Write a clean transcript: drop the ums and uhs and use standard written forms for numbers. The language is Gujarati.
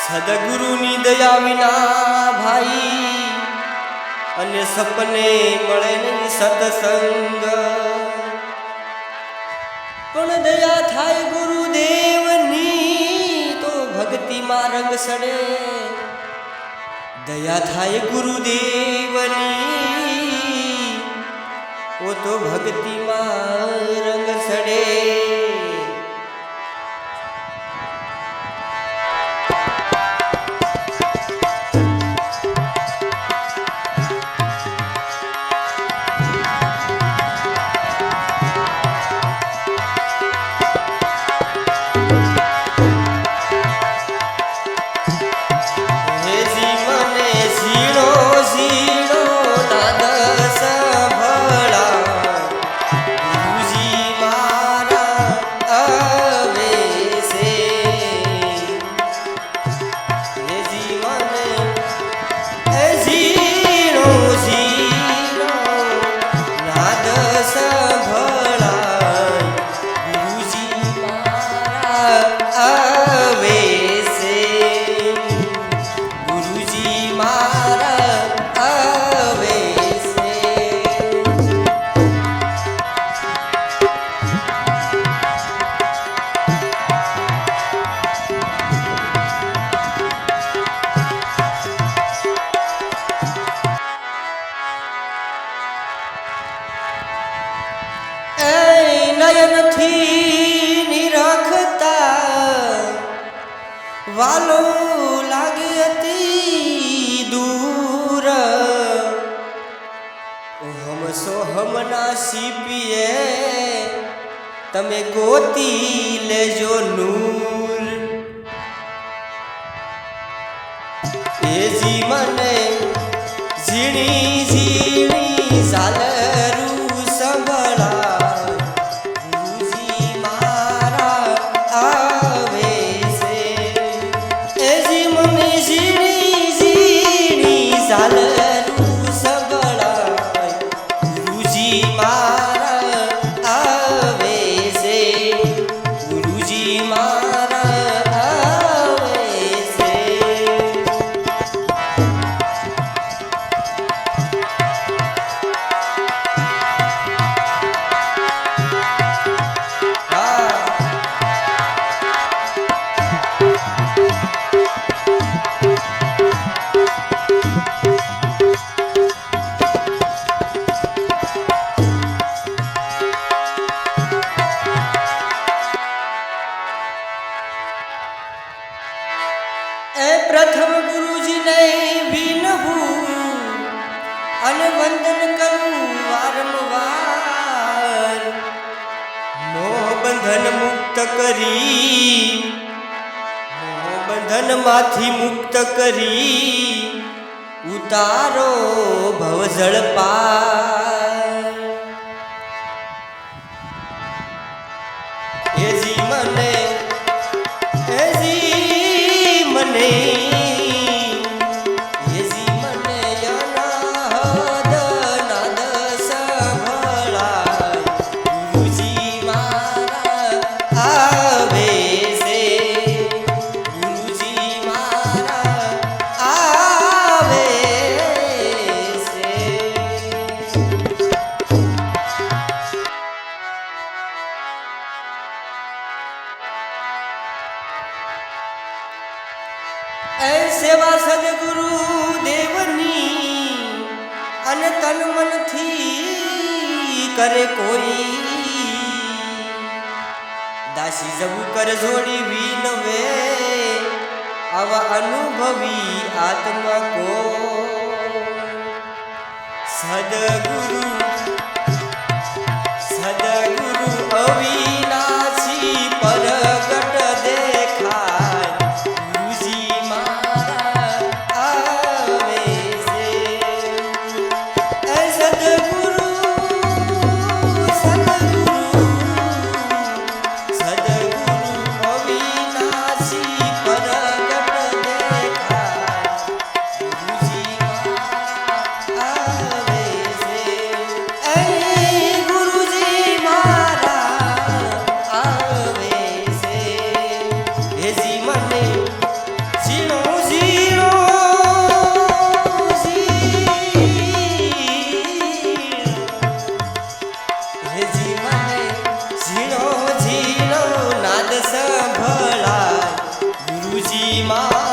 સદગુરુની દયા વિના ભાઈ અને સપને મળે નહીં સત્સંગ, પણ દયા થાય ગુરુદેવની તો ભક્તિમાં રંગ સડે. દયા થાય ગુરુદેવની ઓ તો ભક્તિમાં રંગ સડે. નયનથી નિરખતા વાલો લાગે અતિ દૂર, હમ સોહમના સીપીએ તમે ગોતી લેજો નૂર. એ જી મને ઝીણી ઝીણી ઝાલરું સંભળા પ્રથમ ગુરુજીને વિનવું અને વંદન કરું વારંવાર. મોહ બંધન મુક્ત કરી, મોહ બંધનમાંથી મુક્ત કરી ઉતારો ભવજળ પાર. એ જી મને સેવા સદગુરુ દેવની અને તન મનથી કરે કોઈ, દાસી જવું કર જોડી વિનવે આવા અનુભવી આત્મા કો. સદગુરુ સદગુરુ અવિનાશી પરગટ દેખાય. ભક્તિમાં